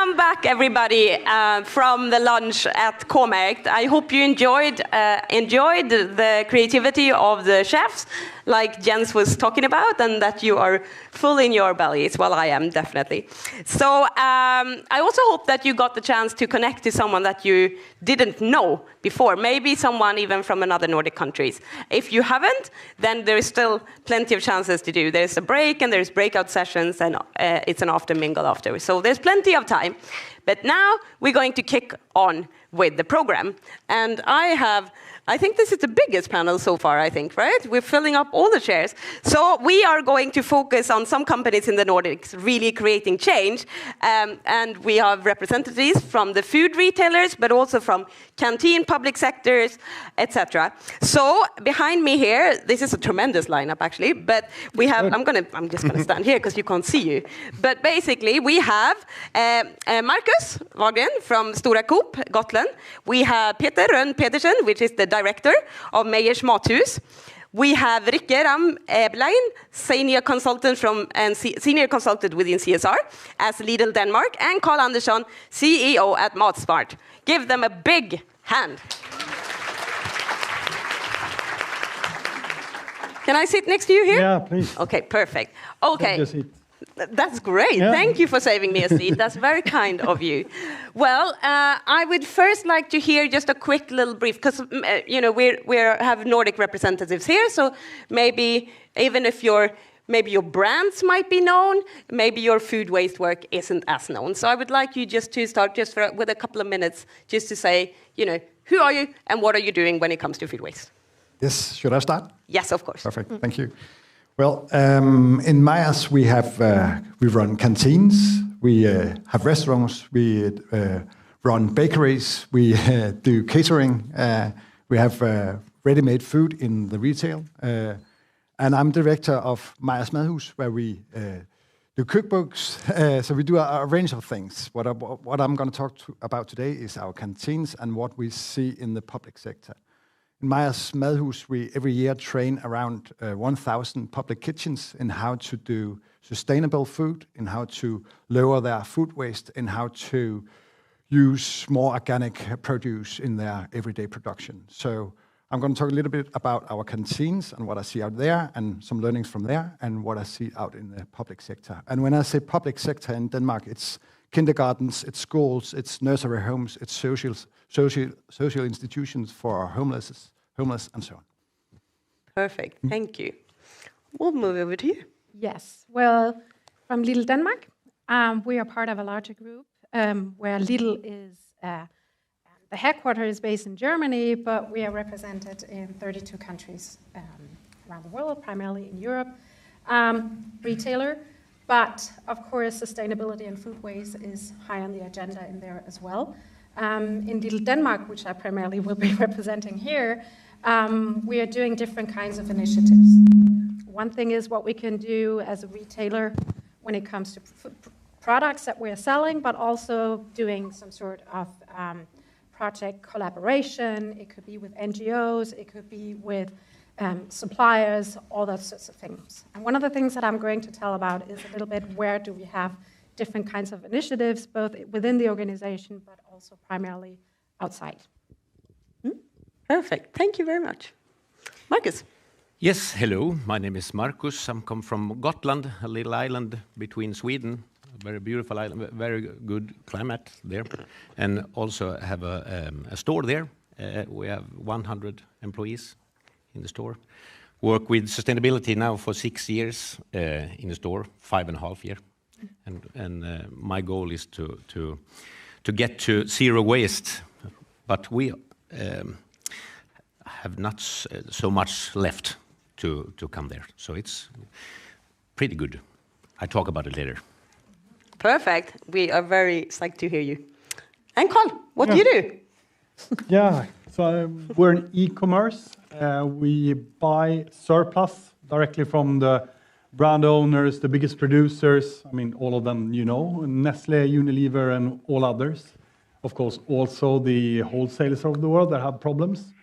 Welcome back, everybody, from the lunch at K-märkt. I hope you enjoyed the creativity of the chefs, like Jens was talking about, and that you are full in your bellies. Well, I am, definitely. So I also hope that you got the chance to connect to someone that you didn't know before, maybe someone even from another Nordic countries. If you haven't, then there is still plenty of chances to do. There's a break, and there's breakout sessions, and it's an after mingle after. So there's plenty of time. But now we're going to kick on with the program. And I think this is the biggest panel so far, I think, right? We're filling up all the chairs. So we are going to focus on some companies in the Nordics really creating change. And we have representatives from the food retailers, but also from canteen, public sectors, etc. So behind me here, this is a tremendous lineup, actually. But we have, I'm just gonna stand here because you can't see you. But basically, we have Markus Wahlgren from Stora Coop, Gotland. We have Peter Rønn-Petersen, which is the director of Meyers Madhus. We have Rikke, Ramm, Eberlein, senior consultant senior consultant within CSR as Lidl Denmark, and Karl Andersson, CEO at Matsmart. Give them a big hand. Can I sit next to you here? Yeah, please. Okay, perfect. Okay. That's great. Yeah. Thank you for saving me a seat. That's very kind of you. Well, I would first like to hear just a quick little brief, because we have Nordic representatives here, so maybe even if maybe your brands might be known, maybe your food waste work isn't as known. So I would like you just to start with a couple of minutes, just to say, who are you and what are you doing when it comes to food waste? Yes, should I start? Yes, of course. Perfect, thank you. Well, in Meyers we run canteens, we have restaurants, we run bakeries, we do catering, we have ready-made food in the retail, and I'm director of Meyers Madhus, where we do cookbooks, so we do a range of things. What I'm going to talk about today is our canteens and what we see in the public sector. In Meyers Madhus, we every year train around 1,000 public kitchens in how to do sustainable food, in how to lower their food waste, in how to use more organic produce in their everyday production. So I'm going to talk a little bit about our canteens and what I see out there, and some learnings from there, and what I see out in the public sector. And when I say public sector in Denmark, it's kindergartens, it's schools, it's nursery homes, it's social institutions for our homeless, and so on. Perfect, thank you. We'll move over to you. Yes, well, from Lidl Denmark, we are part of a larger group where Lidl is, the headquarters is based in Germany, but we are represented in 32 countries around the world, primarily in Europe. Retailer. But, of course, sustainability and food waste is high on the agenda in there as well. In Lidl Denmark, which I primarily will be representing here, we are doing different kinds of initiatives. One thing is what we can do as a retailer when it comes to products that we're selling, but also doing some sort of project collaboration. It could be with NGOs, it could be with suppliers, all those sorts of things. And one of the things that I'm going to tell about is a little bit where do we have different kinds of initiatives, both within the organization, but also primarily outside. Perfect, thank you very much. Markus. Yes, hello, my name is Markus. I come from Gotland, a little island between Sweden, a very beautiful island, very good climate there, and also have a store there. We have 100 employees in the store. Work with sustainability now for 6 years in the store, 5.5 years. And my goal is to get to zero waste, but we have not so much left to come there. So it's pretty good. I talk about it later. Perfect. We are very psyched to hear you. And Karl, what do you do? Yeah, so we're in e-commerce. We buy surplus directly from the brand owners, the biggest producers. I mean, all of them, Nestle, Unilever, and all others. Of course, also the wholesalers of the world that have problems.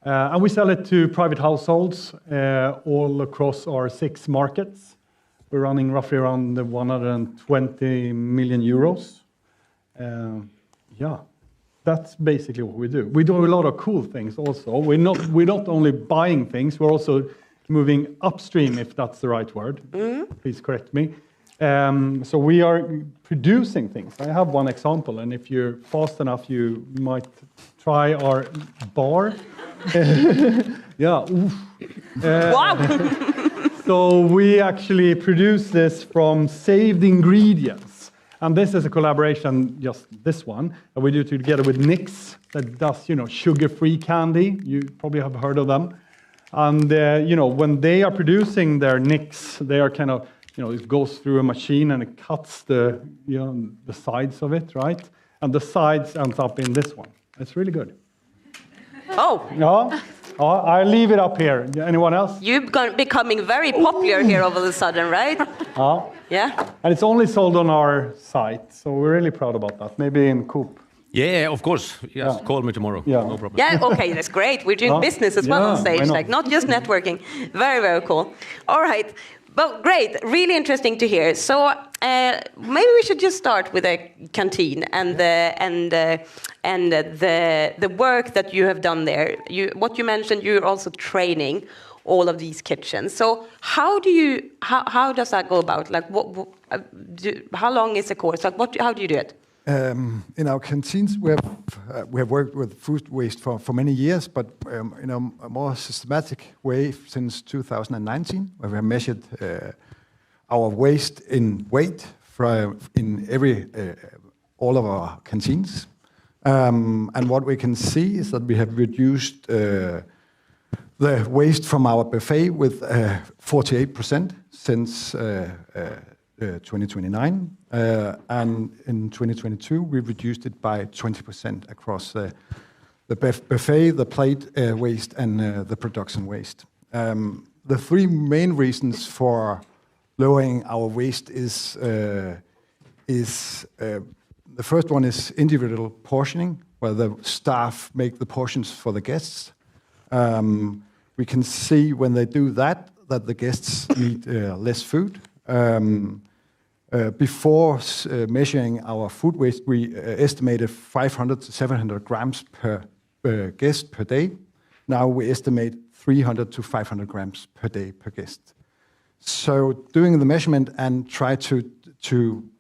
And we sell it to private households all across our 6 markets. We're running roughly around 120 million euros. Yeah, that's basically what we do. We do a lot of cool things also. We're not only buying things, we're also moving upstream, if that's the right word. Please correct me. So we are producing things. I have one example, and if you're fast enough, you might try our bar. Yeah. Wow! So we actually produce this from saved ingredients. And this is a collaboration, just this one, that we do together with Nix, that does, sugar-free candy. You probably have heard of them. And, when they are producing their Nix, they are kind of, it goes through a machine and it cuts the sides of it, right? And the sides ends up in this one. It's really good. Oh! Yeah. I'll leave it up here. Anyone else? You're becoming very popular here all of a sudden, right? Yeah. And it's only sold on our site, so we're really proud about that. Maybe in Coop. Yeah, of course. Yes, call me tomorrow. Yeah. No problem. Yeah, okay, that's great. We're doing business as well on stage, like not just networking. Very, very cool. All right. Well, great. Really interesting to hear. So maybe we should just start with a canteen and the work that you have done there. What you mentioned, you're also training all of these kitchens. So how does that go about? Like, how long is the course? Like, how do you do it? In our canteens, we have worked with food waste for many years, but in a more systematic way since 2019, where we have measured our waste in weight in all of our canteens. And what we can see is that we have reduced the waste from our buffet with 48% since 2029. And in 2022, we reduced it by 20% across the buffet, the plate waste, and the production waste. The three main reasons for lowering our waste is the first one is individual portioning, where the staff make the portions for the guests. We can see when they do that the guests need less food. Before measuring our food waste, we estimated 500 to 700 grams per guest per day. Now we estimate 300 to 500 grams per day per guest. So doing the measurement and try to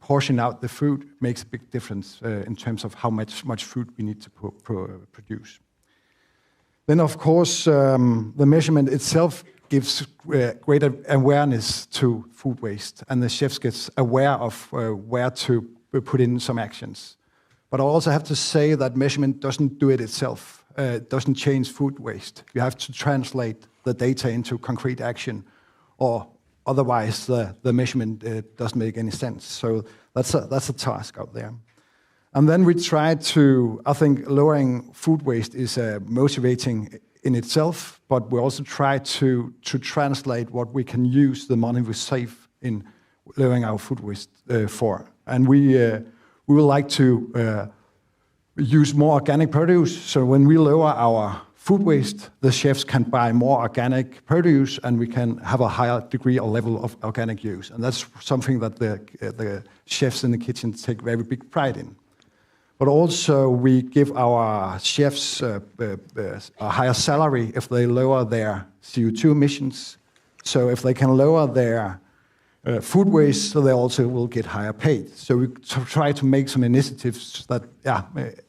portion out the food makes a big difference in terms of how much food we need to produce. Then, of course, the measurement itself gives greater awareness to food waste, and the chefs get aware of where to put in some actions. But I also have to say that measurement doesn't do it itself. It doesn't change food waste. You have to translate the data into concrete action, or otherwise the measurement doesn't make any sense. So that's a task out there. And then we try I think lowering food waste is motivating in itself, but we also try to translate what we can use the money we save in lowering our food waste for. And we would like to use more organic produce. So when we lower our food waste, the chefs can buy more organic produce, and we can have a higher degree or level of organic use. And that's something that the chefs in the kitchen take very big pride in. But also we give our chefs a higher salary if they lower their CO2 emissions. So if they can lower their food waste, so they also will get higher paid. So we try to make some initiatives that,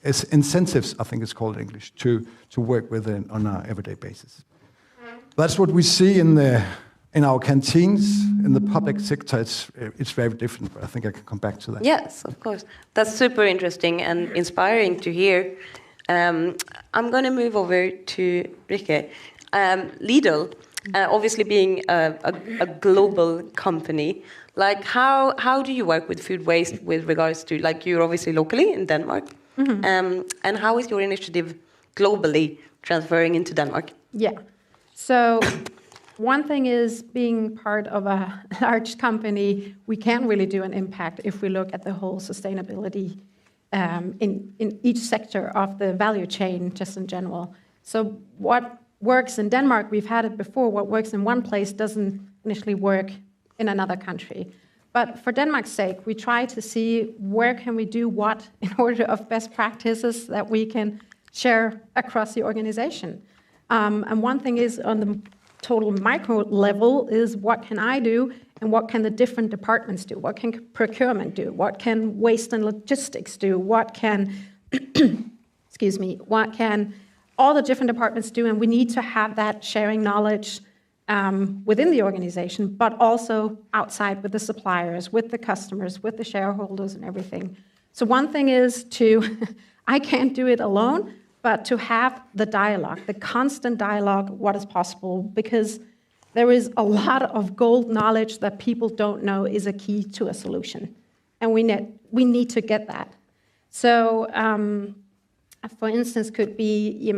it's incentives, I think it's called in English, to work with on an everyday basis. That's what we see in our canteens. In the public sector, it's very different, but I think I can come back to that. Yes, of course. That's super interesting and inspiring to hear. I'm going to move over to Rikke. Lidl, obviously being a global company, like how do you work with food waste with regards to, like, you're obviously locally in Denmark, and how is your initiative globally transferring into Denmark? Yeah, so one thing is being part of a large company, we can really do an impact if we look at the whole sustainability in each sector of the value chain, just in general. So what works in Denmark, we've had it before, what works in one place doesn't initially work in another country. But for Denmark's sake, we try to see where can we do what in order of best practices that we can share across the organization. And one thing is on the total micro level is what can I do and what can the different departments do? What can procurement do? What can waste and logistics do? What can, excuse me, what can all the different departments do? And we need to have that sharing knowledge within the organization, but also outside with the suppliers, with the customers, with the shareholders and everything. So one thing is to, I can't do it alone, but to have the dialogue, the constant dialogue, what is possible, because there is a lot of gold knowledge that people don't know is a key to a solution. And we need to get that. So, for instance, could be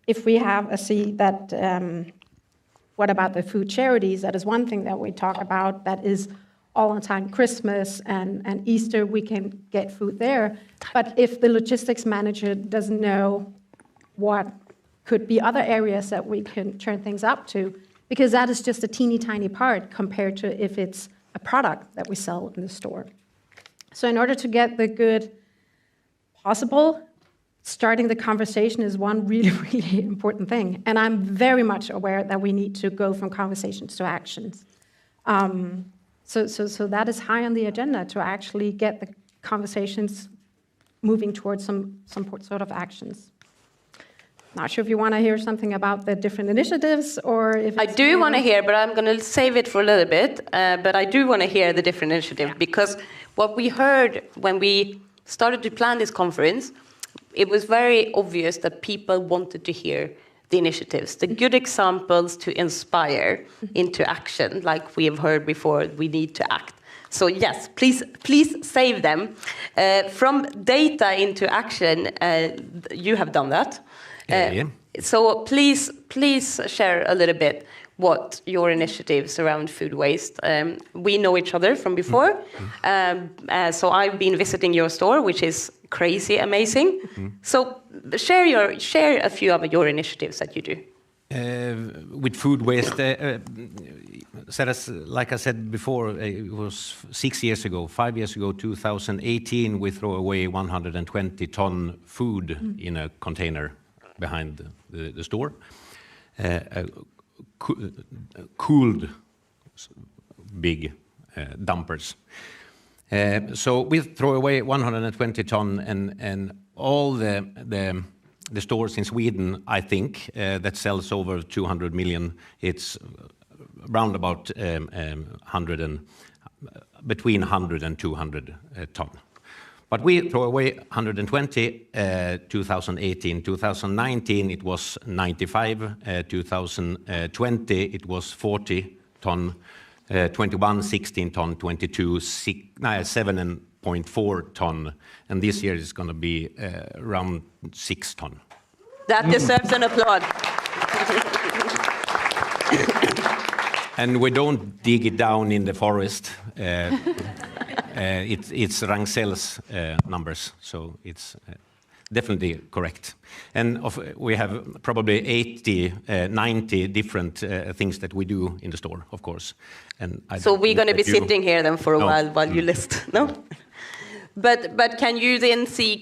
if we have a see that, what about the food charities? That is one thing that we talk about that is all the time Christmas and Easter, we can get food there. But if the logistics manager doesn't know what could be other areas that we can turn things up to, because that is just a teeny tiny part compared to if it's a product that we sell in the store. So in order to get the good possible, starting the conversation is one really, really important thing. And I'm very much aware that we need to go from conversations to actions. So that is high on the agenda, to actually get the conversations moving towards some sort of actions. Not sure if you want to hear something about the different initiatives, or if I do want to hear, but I'm going to save it for a little bit. But I do want to hear the different initiatives, because what we heard when we started to plan this conference, it was very obvious that people wanted to hear the initiatives, the good examples to inspire into action, like we have heard before. We need to act. So yes, please save them. From data into action, you have done that. Yeah. So please share a little bit what your initiatives around food waste. We know each other from before. So I've been visiting your store, which is crazy amazing. So share a few of your initiatives that you do. With food waste, like I said before, it was 5 years ago, 2018, we throw away 120 ton food in a container behind the store. Cooled big dumpers. So we throw away 120 ton, and all the stores in Sweden, I think, that sells over 200 million, it's round about between 100 and 200 ton. But we throw away 120, 2018. 2019, it was 95. 2020, it was 40 ton. 21, 16 ton. 22, 7.4 ton. And this year it's going to be around 6 ton. That deserves an applaud. And we don't dig it down in the forest. It's Ragn-Sells numbers, so it's definitely correct. And we have probably 80, 90 different things that we do in the store, of course. And so we're going to be sitting here then for a while you list, no? But can you then see,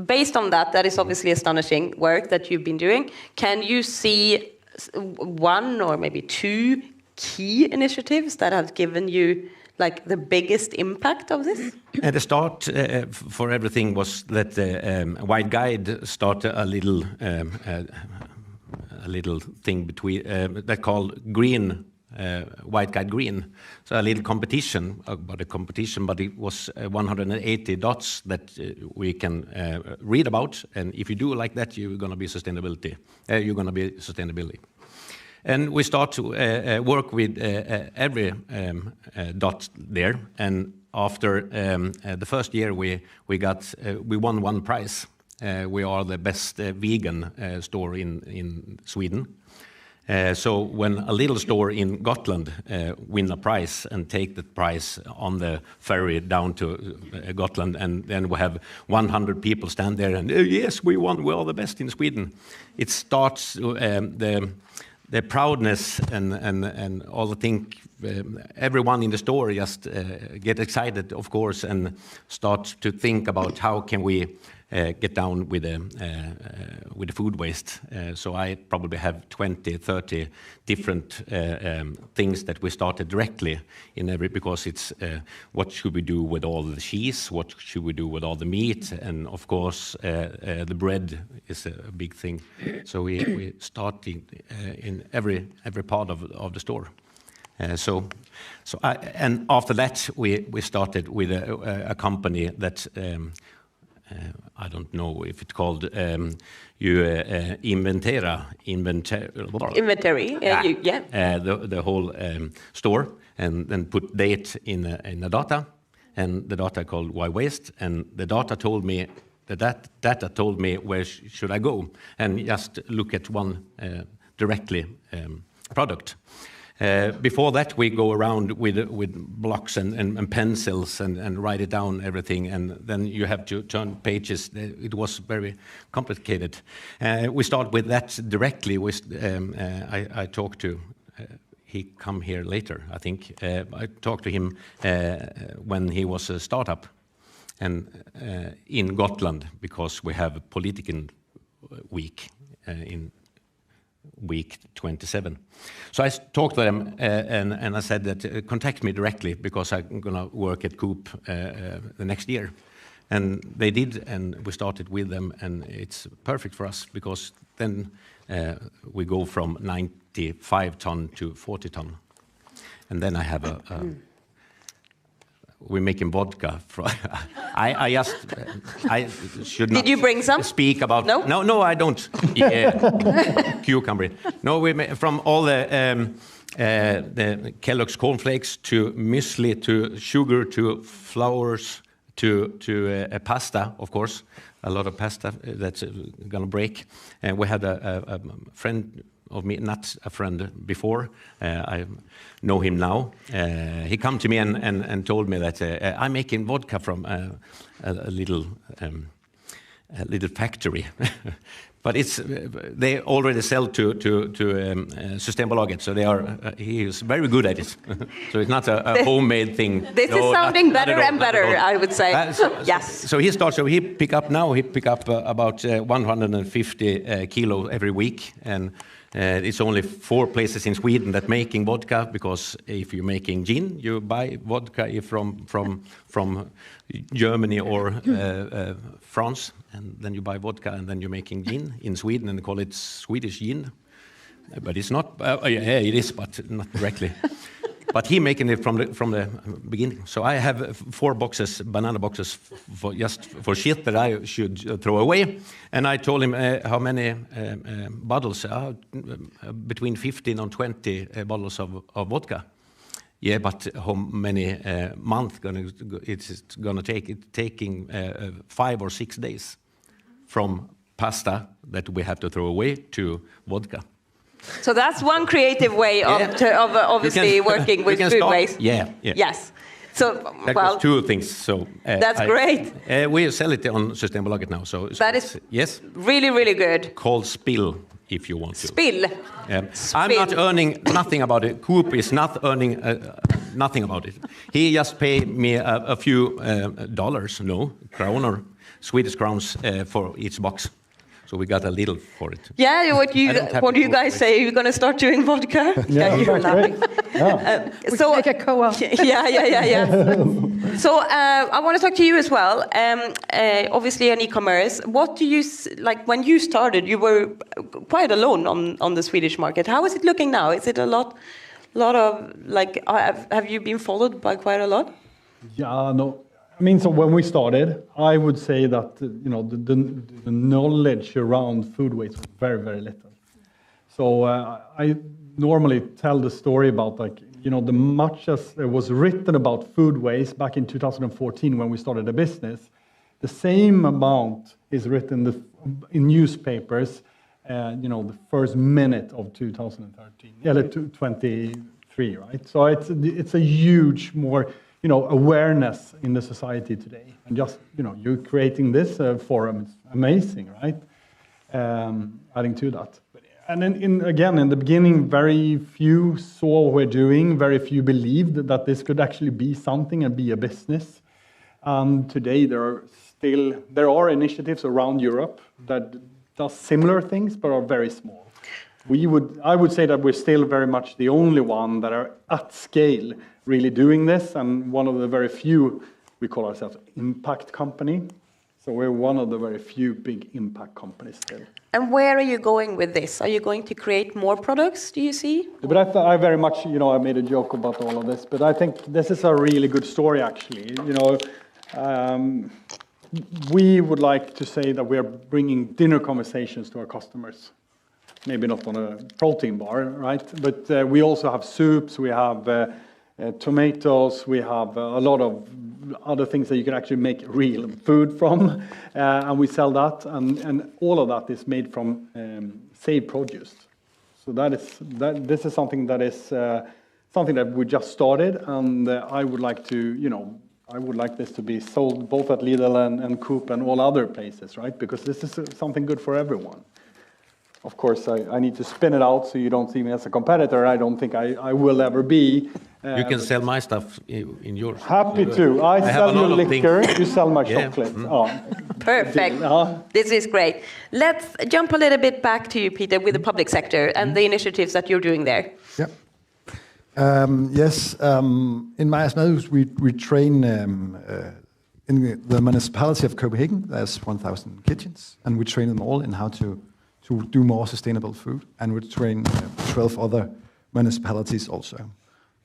based on that is obviously astonishing work that you've been doing, can you see one or maybe two key initiatives that have given you like the biggest impact of this? At the start for everything was that White Guide started a little thing between that called Green, White Guide Green. So a little competition, but it was 180 dots that we can read about, and if you do like that, you're going to be sustainability. And we start to work with every dot there. And after the first year, we won one prize. We are the best vegan store in Sweden. So when a little store in Gotland win a prize and take the prize on the ferry down to Gotland, and then we have 100 people stand there and yes, we won. We are the best in Sweden. It starts the proudness and all the things everyone in the store just get excited, of course, and start to think about how can we get down with the food waste. So I probably have 20, 30 different things that we started directly in every, because it's what should we do with all the cheese, what should we do with all the meat, and of course the bread is a big thing. So we start in every part of the store. And after that we started with a company that I don't know if it's called Inventory. The whole store, and then put date in the data, and the data called why waste, and the data told me that data told me where should I go, and just look at one directly product. Before that, we go around with blocks and pencils and write it down, everything, and then you have to turn pages. It was very complicated. We start with that directly. I talked to, he come here later, I think. I talked to him when he was a startup, and in Gotland, because we have a political week in week 27. So I talked to them and I said that contact me directly, because I'm going to work at Coop the next year. And they did, and we started with them, and it's perfect for us, because then we go from 95 ton to 40 ton. And then I have we're making vodka. I should not. Did you bring some? Speak about. No, no, I don't. Cucumber. No, from all the Kellogg's cornflakes to muesli to sugar to flours to pasta, of course, a lot of pasta that's gonna break. And we had a friend of me, not a friend before, I know him now. He come to me and told me that I'm making vodka from a little factory. But they already sell to Systembolaget, so he is very good at it. So it's not a homemade thing. This is sounding better and better, I would say. Yes. So he starts. So he pick up about 150 kilo every week, and it's only 4 places in Sweden that making vodka, because if you're making gin, you buy vodka from Germany or France, and then you buy vodka, and then you're making gin in Sweden, and they call it Swedish gin. But it's not. Yeah, it is, but not directly. But he making it from the beginning. So I have 4 banana boxes for shit that I should throw away. And I told him how many bottles, between 15 and 20 bottles of vodka. Yeah, but how many months it's gonna take? It's taking 5 or 6 days from pasta that we have to throw away to vodka. So that's one creative way of obviously working with food waste. Yeah. Yes. So that was 2 things. So that's great. We sell it on Systembolaget now. So that is really, really good. Called Spill, if you want to. Spill. I'm not earning nothing about it. Coop is not earning nothing about it. He just paid me a few Swedish crowns for each box. So we got a little for it. Yeah, what do you guys say? You're going to start doing vodka? Yeah, you're laughing. So like a co-op. Yeah. So I want to talk to you as well. Obviously, on e-commerce, what do you like when you started? You were quite alone on the Swedish market. How is it looking now? Is it a lot of like? Have you been followed by quite a lot? Yeah, no. I mean, so when we started, I would say that the knowledge around food waste was very, very little. So I normally tell the story about the much as it was written about food waste back in 2014 when we started the business, the same amount is written in newspapers, the first minute of 2013, 23, right? So it's a huge more. Awareness in the society today, and just you're creating this forum. It's amazing, right? Adding to that, but And again, in the beginning, very few saw what we're doing. Very few believed that this could actually be something and be a business. Today, there are initiatives around Europe that does similar things, but are very small. I would say that we're still very much the only one that are at scale really doing this, and one of the very few. We call ourselves impact company. So we're one of the very few big impact companies still. And where are you going with this? Are you going to create more products, do you see? But I very much, I made a joke about all of this, but I think this is a really good story, actually. We would like to say that we are bringing dinner conversations to our customers. Maybe not on a protein bar, right? But we also have soups, we have tomatoes, we have a lot of other things that you can actually make real food from, and we sell that, and all of that is made from saved produce. So this is something that is something that we just started, and I would like this to be sold both at Lidl and Coop and all other places, right? Because this is something good for everyone. Of course, I need to spin it out so you don't see me as a competitor. I don't think I will ever be. You can sell my stuff in yours. Happy to. I sell your liquor, you sell my chocolate. Mm. Oh. Perfect. This is great. Let's jump a little bit back to you, Peter, with the public sector and the initiatives that you're doing there. Yeah. Yes. In Madhus, we train in the municipality of Copenhagen. There's 1,000 kitchens, and we train them all in how to do more sustainable food, and we train 12 other municipalities also.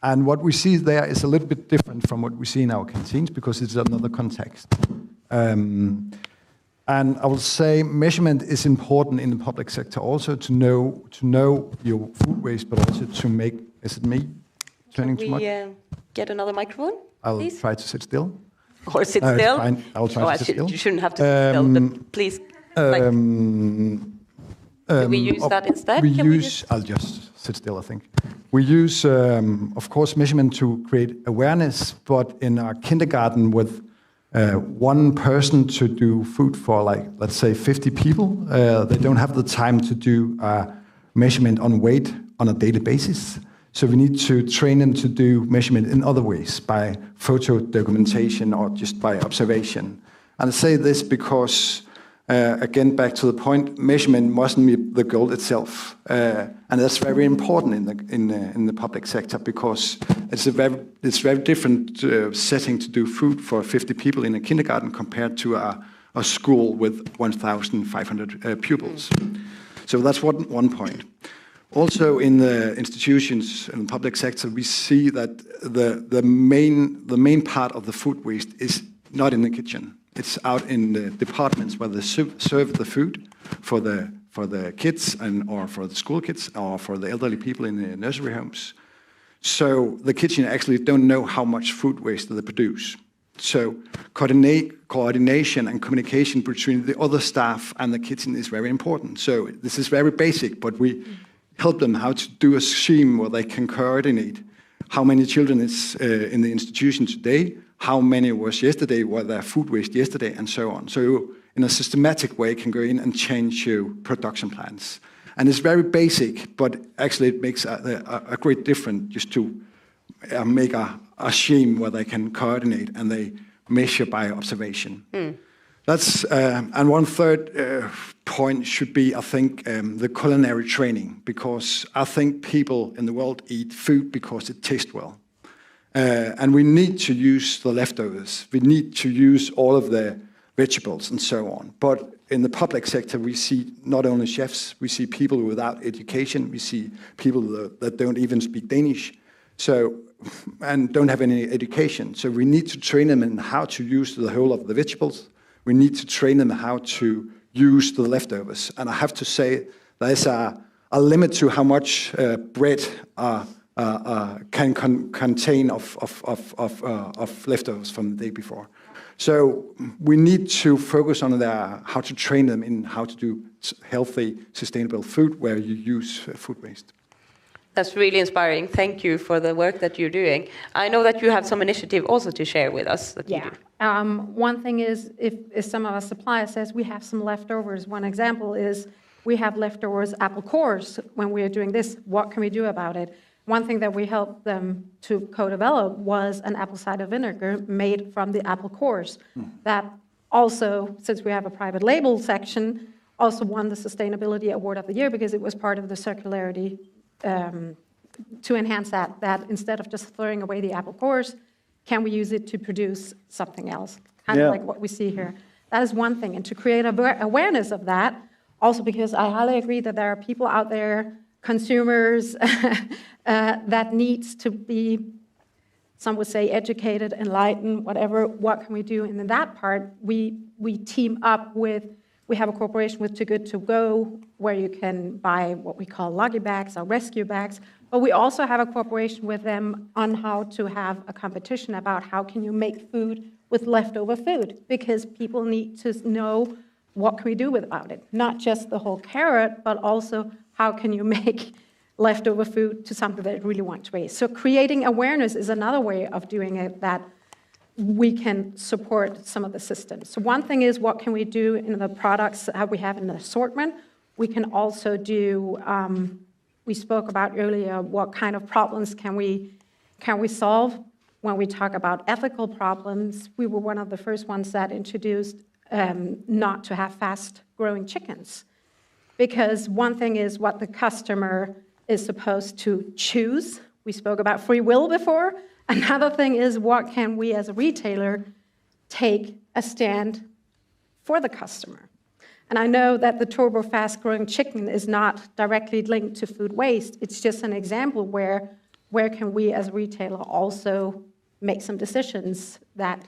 And what we see there is a little bit different from what we see in our canteens because it's another context. And I will say measurement is important in the public sector also to know your food waste, but also to make. Is it me turning too much? Can we get another microphone? I'll please? try to sit still. Or sit still? Fine. I'll try to sit still. You shouldn't have to sit still, but please. Do we use that instead? I'll just sit still, I think. We use, of course, measurement to create awareness, but in our kindergarten with one person to do food for, let's say, 50 people, they don't have the time to do measurement on weight on a daily basis. So we need to train them to do measurement in other ways, by photo documentation or just by observation. And I say this because again, back to the point, measurement mustn't be the goal itself, and that's very important in the public sector because it's very different setting to do food for 50 people in a kindergarten compared to a school with 1,500 pupils. So that's one point. Also, in the institutions in the public sector, we see that the main part of the food waste is not in the kitchen. It's out in the departments where they serve the food for the kids or for the school kids or for the elderly people in the nursery homes. So the kitchen actually don't know how much food waste they produce. So coordination and communication between the other staff and the kitchen is very important. So this is very basic, but we help them how to do a scheme where they can coordinate how many children is in the institution today, how many was yesterday, what their food waste yesterday, and so on. So in a systematic way can go in and change your production plans. And it's very basic, but actually it makes a great difference just to make a scheme where they can coordinate and they measure by observation. That's and one third point should be, I think, the culinary training, because I think people in the world eat food because it tastes well. And we need to use the leftovers. We need to use all of the vegetables and so on. But in the public sector, we see not only chefs, we see people without education, we see people that don't even speak Danish, and don't have any education. So we need to train them in how to use the whole of the vegetables. We need to train them how to use the leftovers. And I have to say, there's a limit to how much bread can contain of leftovers from the day before. So we need to focus on how to train them in how to do healthy, sustainable food where you use food waste. That's really inspiring. Thank you for the work that you're doing. I know that you have some initiative also to share with us. That you do. One thing is if some of our suppliers says we have some leftovers. One example is we have leftovers apple cores when we are doing this. What can we do about it? One thing that we helped them to co-develop was an apple cider vinegar made from the apple cores. That also, since we have a private label section, also won the Sustainability Award of the Year because it was part of the circularity to enhance that instead of just throwing away the apple cores, can we use it to produce something else? Kind of like what we see here. That is one thing. And to create awareness of that, also because I highly agree that there are people out there, consumers, that needs to be, some would say, educated, enlightened, whatever. What can we do? And in that part, we team up with, we have a cooperation with Too Good To Go, where you can buy what we call loggy bags or rescue bags. But we also have a cooperation with them on how to have a competition about how can you make food with leftover food, because people need to know what can we do about it. Not just the whole carrot, but also how can you make leftover food to something that you really want to waste. So creating awareness is another way of doing it that we can support some of the systems. So one thing is, what can we do in the products that we have in the assortment? We can also do, we spoke about earlier, what kind of problems can we solve? When we talk about ethical problems, we were one of the first ones that introduced not to have fast-growing chickens. Because one thing is what the customer is supposed to choose. We spoke about free will before. Another thing is, what can we as a retailer take a stand for the customer? And I know that the turbo fast-growing chicken is not directly linked to food waste. It's just an example where can we as a retailer also make some decisions that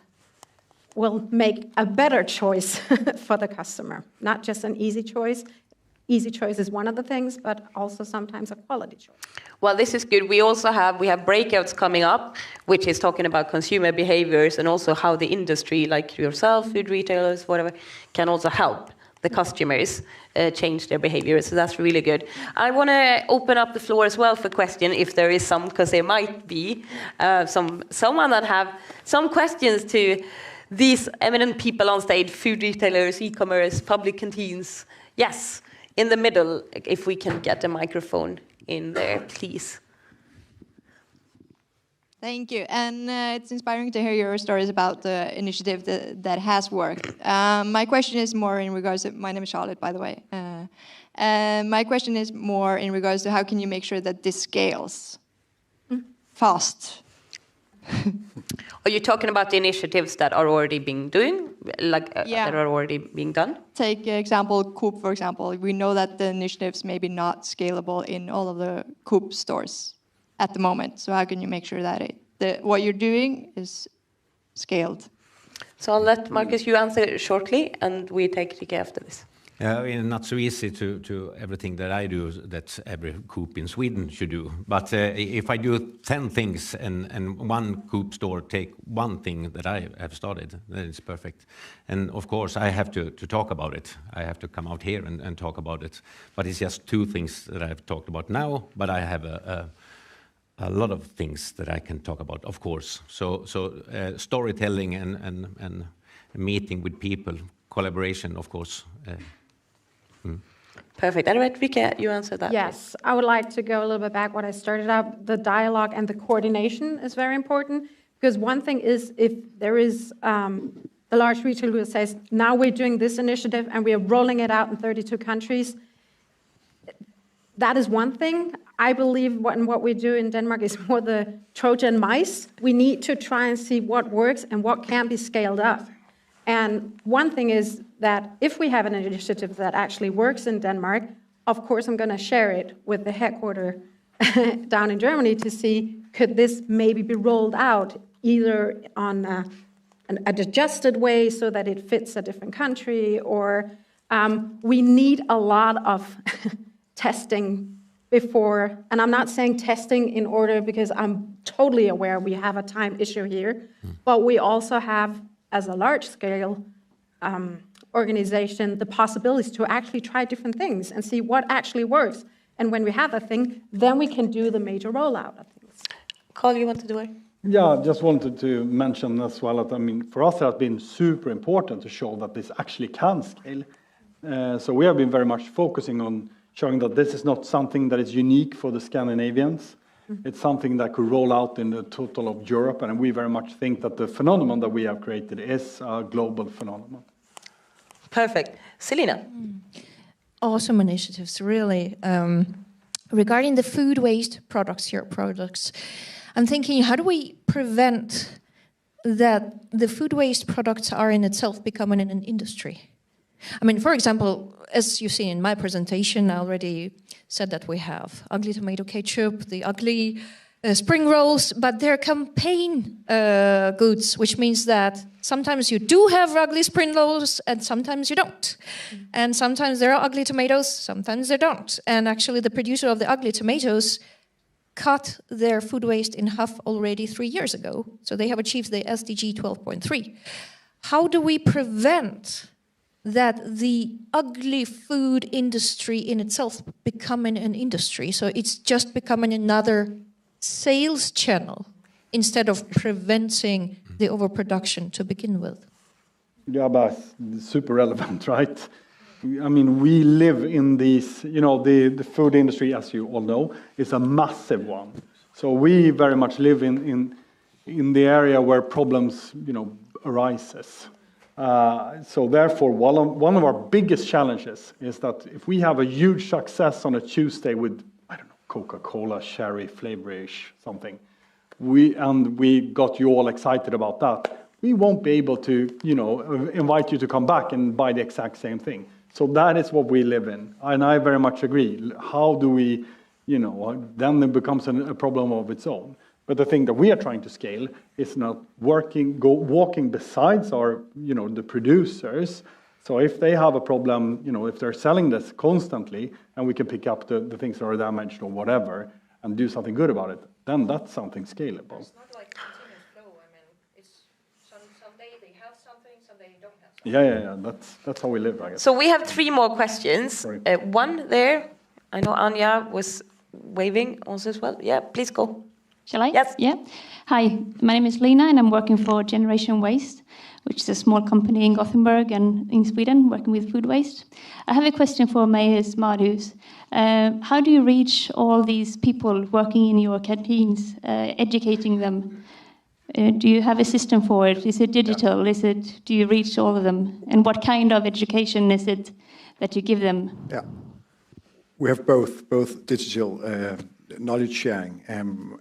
will make a better choice for the customer. Not just an easy choice. Easy choice is one of the things, but also sometimes a quality choice. Well, this is good. We also have breakouts coming up, which is talking about consumer behaviors and also how the industry, like yourself, food retailers, whatever, can also help the customers change their behavior. So that's really good. I want to open up the floor as well for question, if there is some, because there might be someone that have some questions to these eminent people on stage, food retailers, e-commerce, public canteens. Yes, in the middle, if we can get a microphone in there, please. Thank you, and it's inspiring to hear your stories about the initiative that has worked. My question is more in regards to, my name is Charlotte, by the way. My question is more in regards to how can you make sure that this scales fast? Are you talking about the initiatives that are already being doing, that are already being done? Take example, Coop, for example. We know that the initiatives may be not scalable in all of the Coop stores at the moment. So how can you make sure that what you're doing is scaled? So I'll let Markus, you answer shortly, and we take Rikke after this. Not so easy to everything that I do that every Coop in Sweden should do. But if I do 10 things and one Coop store take one thing that I have started, then it's perfect. And of course, I have to talk about it. I have to come out here and talk about it. But it's just 2 things that I've talked about now, but I have a lot of things that I can talk about, of course. So storytelling and meeting with people, collaboration, of course. Perfect. And Rikke, you answered that. Yes, I would like to go a little bit back what I started out. The dialogue and the coordination is very important, because one thing is, if there is a large retailer who says, now we're doing this initiative and we are rolling it out in 32 countries, that is one thing. I believe what we do in Denmark is more the Trojan mice. We need to try and see what works and what can be scaled up. And one thing is that if we have an initiative that actually works in Denmark, of course I'm going to share it with the headquarters down in Germany to see, could this maybe be rolled out either on an adjusted way so that it fits a different country, or we need a lot of testing before, and I'm not saying testing in order, because I'm totally aware we have a time issue here, but we also have, as a large-scale organization, the possibilities to actually try different things and see what actually works. And when we have a thing, then we can do the major rollout of things. Karl, you want to do it? Yeah, I just wanted to mention as well that, I mean, for us it has been super important to show that this actually can scale. So we have been very much focusing on showing that this is not something that is unique for the Scandinavians. It's something that could roll out in the total of Europe, and we very much think that the phenomenon that we have created is a global phenomenon. Perfect. Selina? Awesome initiatives, really. Regarding the food waste products, I'm thinking, how do we prevent that the food waste products are in itself becoming an industry? I mean, for example, as you see in my presentation, I already said that we have ugly tomato ketchup, the ugly spring rolls, but they're campaign goods, which means that sometimes you do have ugly spring rolls and sometimes you don't. And sometimes there are ugly tomatoes, sometimes they don't. And actually the producer of the ugly tomatoes cut their food waste in half already 3 years ago. So they have achieved the SDG 12.3. How do we prevent that the ugly food industry in itself becoming an industry? So it's just becoming another sales channel instead of preventing the overproduction to begin with. Yeah, but super relevant, right? I mean, we live in these, the food industry, as you all know, is a massive one. So we very much live in the area where problems, arises. So therefore, one of our biggest challenges is that if we have a huge success on a Tuesday with, Coca-Cola, sherry, flavorish, something, we got you all excited about that, we won't be able to, invite you to come back and buy the exact same thing. So that is what we live in, and I very much agree. How do we, then it becomes a problem of its own. But the thing that we are trying to scale is not walking besides our, the producers. So if they have a problem, if they're selling this constantly, and we can pick up the things that are damaged or whatever, and do something good about it, then that's something scalable. It's not like continuous flow. I mean, it's someday they have something, someday they don't have something. Yeah. That's how we live, I guess. So we have 3 more questions. One there. I know Anja was waving also as well. Yeah, please go. Shall I? Yes. Yeah. Hi, my name is Lena and I'm working for Generation Waste, which is a small company in Gothenburg and in Sweden working with food waste. I have a question for Meyers Madhus. How do you reach all these people working in your canteens, educating them? Do you have a system for it? Is it digital? Do you reach all of them? And what kind of education is it that you give them? Yeah, we have both digital knowledge sharing and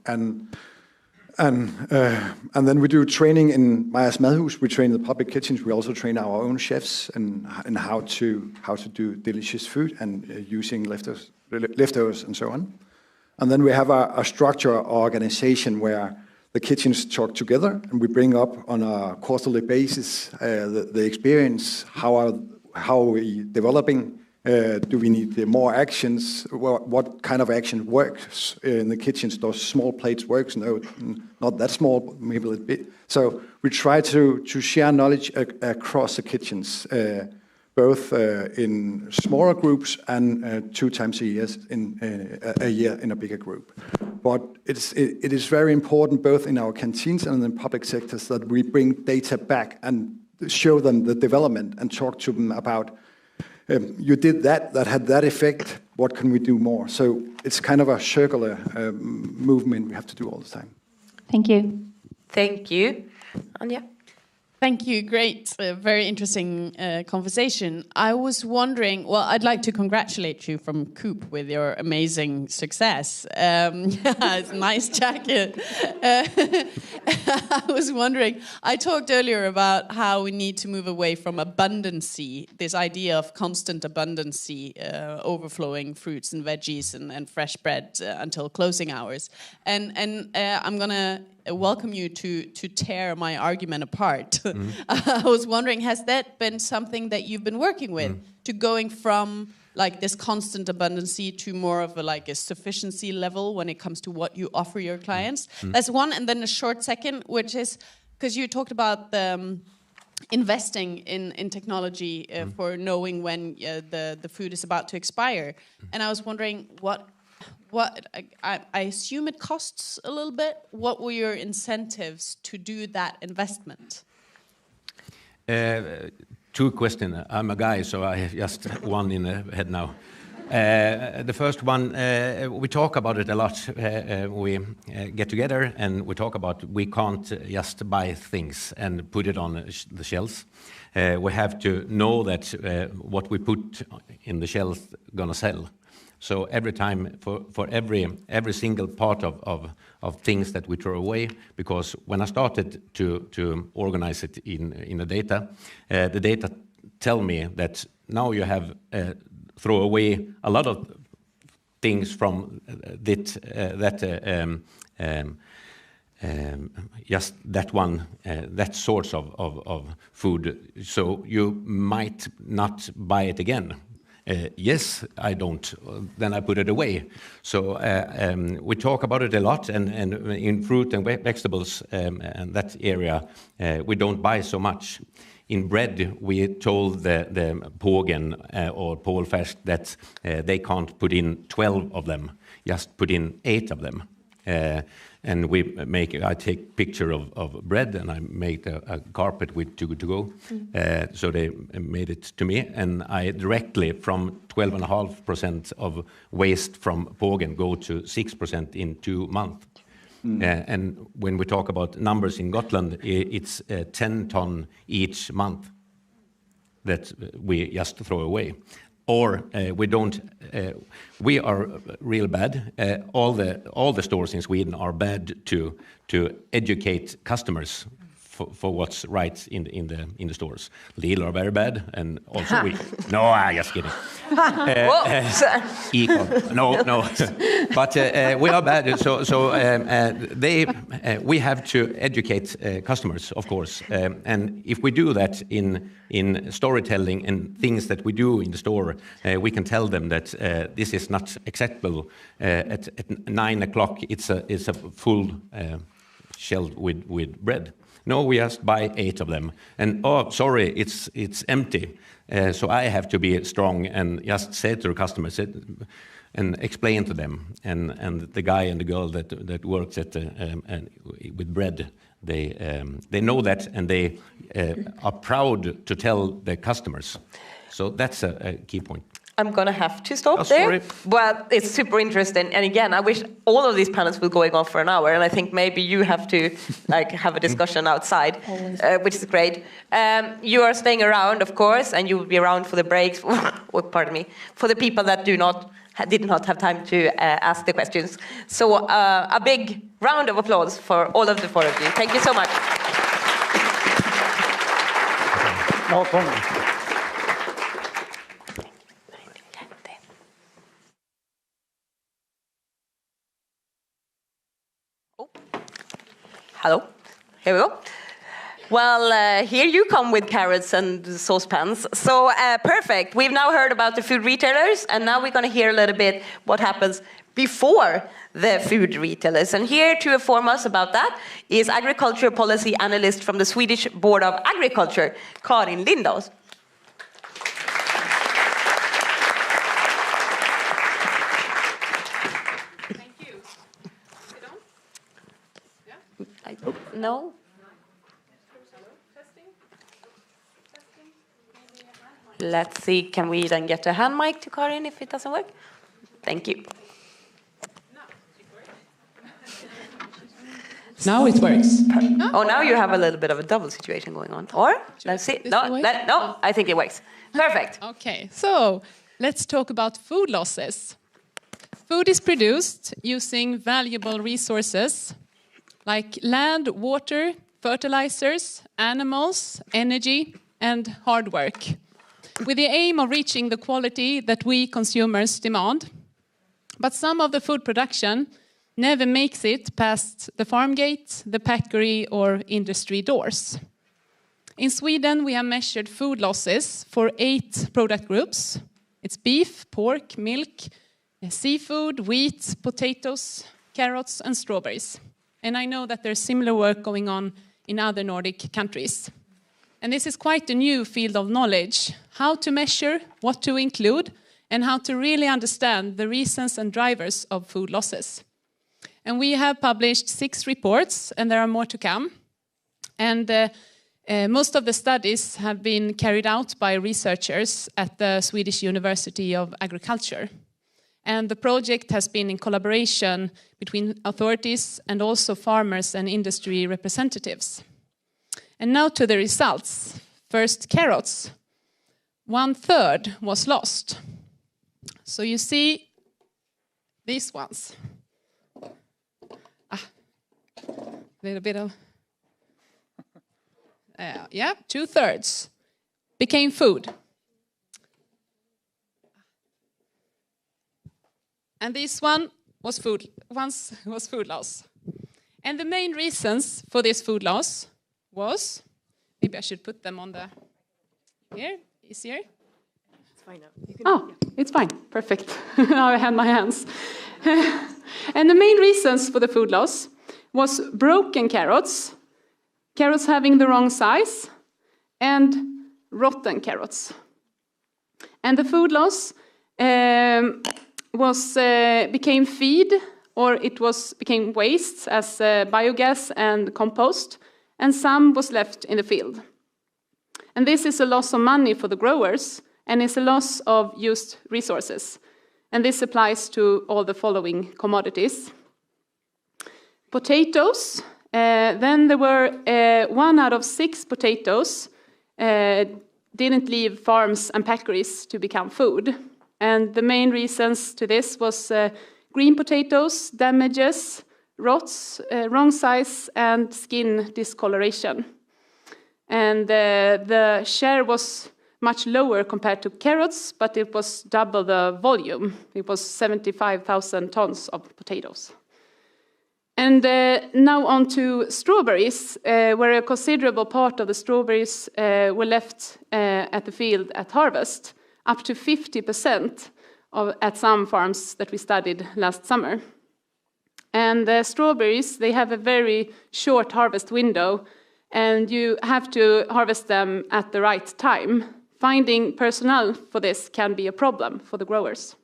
then we do training in Meyers Madhus. We train the public kitchens. We also train our own chefs in how to do delicious food and using leftovers and so on. And then we have a structure organization where the kitchens talk together, and we bring up on a quarterly basis the experience. How are we developing? Do we need more actions? What kind of action works in the kitchens? Those small plates works? No, not that small, maybe a little bit. So we try to share knowledge across the kitchens, both in smaller groups and 2 times a year in a bigger group. But it is very important, both in our canteens and in the public sectors, that we bring data back and show them the development and talk to them about, you did that had that effect, what can we do more? So it's kind of a circular movement we have to do all the time. Thank you. Thank you. Anja? Thank you. Great. Very interesting conversation. I was wondering, well, I'd like to congratulate you from Coop with your amazing success. It's a nice jacket. I was wondering, I talked earlier about how we need to move away from abundancy, this idea of constant abundancy, overflowing fruits and veggies and fresh bread until closing hours. And I'm going to welcome you to tear my argument apart. I was wondering, has that been something that you've been working with, to going from like this constant abundancy to more of a sufficiency level when it comes to what you offer your clients? That's one. And then a short second, which is because you talked about investing in technology for knowing when the food is about to expire. And I was wondering what I assume it costs a little bit. What were your two questions. I'm a guy, so I have just one in the head now. The first one, we talk about it a lot. We get together and we talk about we can't just buy things and put it on the shelves. We have to know that what we put in the shelf gonna sell. So every time, for every single part of things that we throw away, because when I started to organize it in the data tell me that now you have throw away a lot of things from just that one, that source of food. So you might not buy it again. Yes, I don't. Then I put it away. So we talk about it a lot, and in fruit and vegetables and that area, we don't buy so much. In bread, we told the pågen or pålfärsk that they can't put in 12 of them, just put in 8 of them. And I take picture of bread and I make a carpet with Too Good To Go. So they made it to me, and I directly from 12.5% of waste from pågen go to 6% in 2 months. And when we talk about numbers in Gotland, it's 10 ton each month that we just throw away. Or we don't. We are real bad. All the stores in Sweden are bad to educate customers for what's right in the stores. Lidl are very bad, and also we. No, I'm just kidding. No. But we are bad. So we have to educate customers, of course. And if we do that in storytelling and things that we do in the store, we can tell them that this is not acceptable. At 9 o'clock, it's a full shelf with bread. No, we just buy 8 of them. And oh, sorry, it's empty. So I have to be strong and just say to the customers and explain to them. And the guy and the girl that works at with bread, they know that, and they are proud to tell their customers. So that's a key point. I'm going to have to stop there. But it's super interesting. And again, I wish all of these panels were going on for an hour. And I think maybe you have to have a discussion outside, which is great. You are staying around, of course, and you will be around for the breaks. Pardon me. For the people that did not have time to ask the questions. So a big round of applause for all of the 4 of you. Thank you so much. No problem. Hello, here we go. Well, here you come with carrots and saucepans. So perfect. We've now heard about the food retailers, and now we're going to hear a little bit what happens before the food retailers. And here to inform us about that is agriculture policy analyst from the Swedish Board of Agriculture, Karin Lindow. No? Let's see, can we then get a hand mic to Karin if it doesn't work? Thank you. Now it works. Oh, now you have a little bit of a double situation going on. Or, let's see. No, I think it works. Perfect. Okay, so let's talk about food losses. Food is produced using valuable resources like land, water, fertilizers, animals, energy, and hard work, with the aim of reaching the quality that we consumers demand. But some of the food production never makes it past the farm gate, the packery, or industry doors. In Sweden, we have measured food losses for 8 product groups. It's beef, pork, milk, seafood, wheat, potatoes, carrots, and strawberries. And I know that there's similar work going on in other Nordic countries. And this is quite a new field of knowledge, how to measure, what to include, and how to really understand the reasons and drivers of food losses. And we have published 6 reports, and there are more to come. And Most of the studies have been carried out by researchers at the Swedish University of Agriculture. And the project has been in collaboration between authorities and also farmers and industry representatives. And now to the results. First, carrots. 1/3 was lost. So you see these ones. A little bit of... 2/3 became food. And this one was food loss. And the main reasons for this food loss was, maybe I should put them on the, here, easier. It's fine now. It's fine, perfect. Now I have my hands. And the main reasons for the food loss was broken carrots, carrots having the wrong size, and rotten carrots. And the food loss became feed, or became waste as biogas and compost, and some was left in the field. And this is a loss of money for the growers, and it's a loss of used resources. And this applies to all the following commodities. Potatoes, then there were 1 out of 6 potatoes didn't leave farms and packeries to become food. And the main reasons to this was green potatoes, damages, rots, wrong size, and skin discoloration. And the share was much lower compared to carrots, but it was double the volume. It was 75,000 tons of potatoes. And now on to strawberries, where a considerable part of the strawberries were left at the field at harvest, up to 50% at some farms that we studied last summer. And the strawberries, they have a very short harvest window, and you have to harvest them at the right time. Finding personnel for this can be a problem for the growers.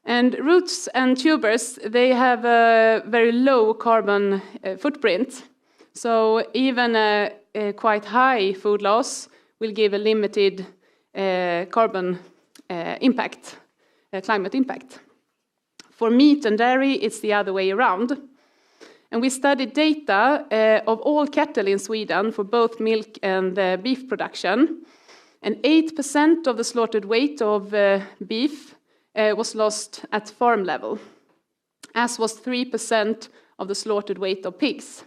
And roots and tubers, they have a very low carbon footprint. So even a quite high food loss will give a limited carbon impact, climate impact. For meat and dairy, it's the other way around. And we studied data of all cattle in Sweden for both milk and beef production. And 8% of the slaughtered weight of beef was lost at farm level, as was 3% of the slaughtered weight of pigs.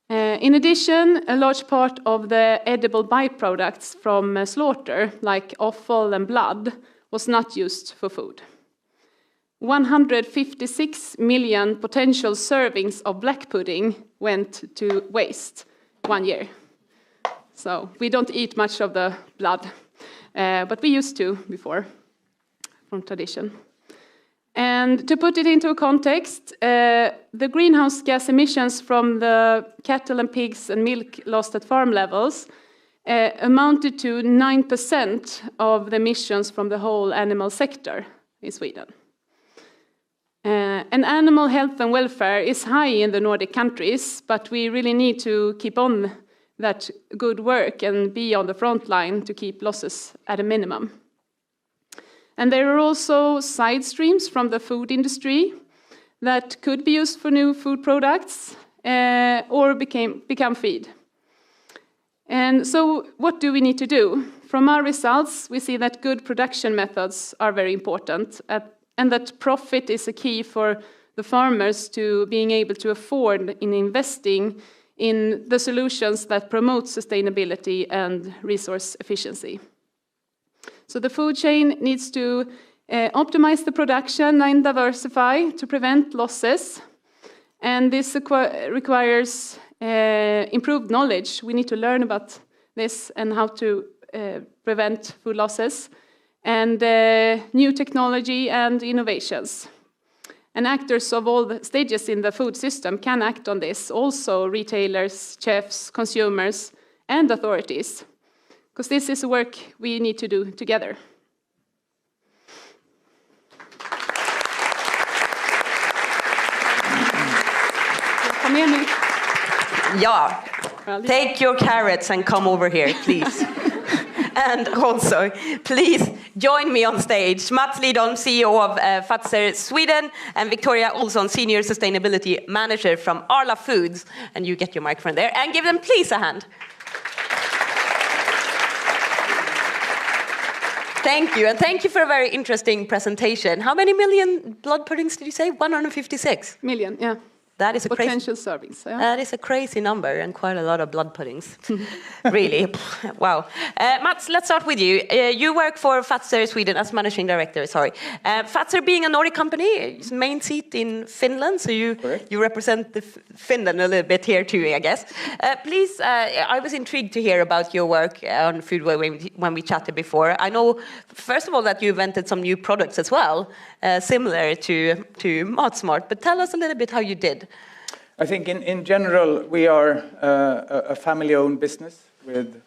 In addition, a large part of the edible byproducts from slaughter, like offal and blood, was not used for food. 156 million potential servings of black pudding went to waste 1 year. So we don't eat much of the blood, but we used to before, from tradition. And to put it into a context, the greenhouse gas emissions from the cattle and pigs and milk lost at farm levels amounted to 9% of the emissions from the whole animal sector in Sweden. And animal health and welfare is high in the Nordic countries, but we really need to keep on that good work and be on the front line to keep losses at a minimum. And there are also side streams from the food industry that could be used for new food products or become feed. And so what do we need to do? From our results, we see that good production methods are very important and that profit is a key for the farmers to being able to afford in investing in the solutions that promote sustainability and resource efficiency. So the food chain needs to optimize the production and diversify to prevent losses. And this requires improved knowledge. We need to learn about this and how to prevent food losses, and new technology and innovations. And actors of all the stages in the food system can act on this, also retailers, chefs, consumers, and authorities, because this is work we need to do together. Ja, Take your carrots and come over here, please. And also, please join me on stage. Mats Liedholm, CEO of Fazer Sweden, and Victoria Olsson, Senior Sustainability Manager from Arla Foods. And you get your microphone there. And give them, please, a hand. Thank you, and thank you for a very interesting presentation. How many million blood puddings did you say? 156? Million, yeah. That is a potential servings. Yeah. That is a crazy number and quite a lot of blood puddings. Really, wow. Mats, let's start with you. You work for Fazer Sweden as managing director. Sorry, Fazer being a Nordic company, its main seat in Finland. So you represent Finland a little bit here too, I guess. Please, I was intrigued to hear about your work on food when we chatted before. I know, first of all, that you invented some new products as well, similar to Matsmart. But tell us a little bit how you did. I think in general, we are a family-owned business with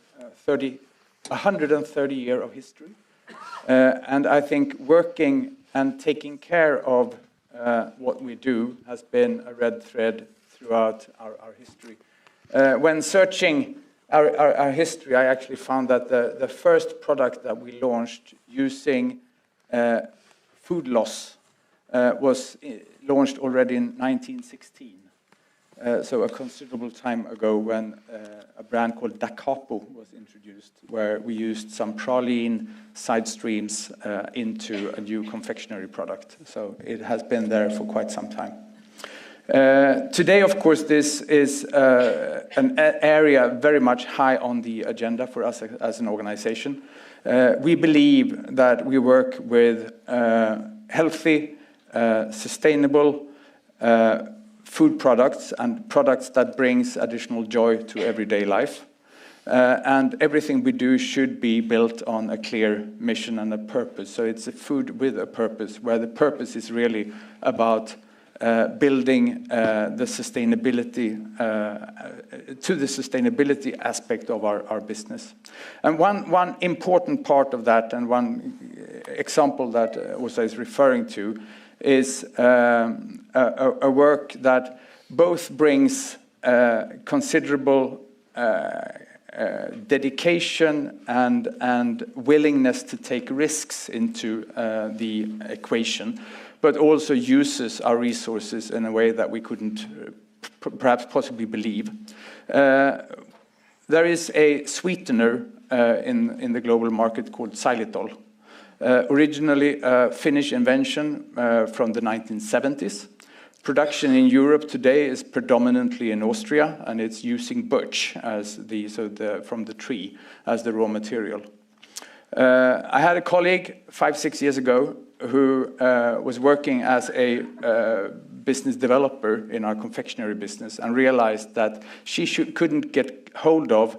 130 years of history. And I think working and taking care of what we do has been a red thread throughout our history. When searching our history, I actually found that the first product that we launched using food loss was launched already in 1916. So a considerable time ago, when a brand called Da Capo was introduced, where we used some praline side streams into a new confectionery product. So it has been there for quite some time. Today, of course, this is an area very much high on the agenda for us as an organization. We believe that we work with healthy, sustainable food products and products that brings additional joy to everyday life. And everything we do should be built on a clear mission and a purpose. So it's a food with a purpose, where the purpose is really about building the sustainability to the sustainability aspect of our business. And one important part of that, and one example that Åsa is referring to, is a work that both brings considerable dedication and willingness to take risks into the equation, but also uses our resources in a way that we couldn't perhaps possibly believe. There is a sweetener in the global market called xylitol. Originally a Finnish invention from the 1970s. Production in Europe today is predominantly in Austria, and it's using birch as from the tree as the raw material. I had a colleague 5-6 years ago who was working as a business developer in our confectionery business, and realized that she couldn't get hold of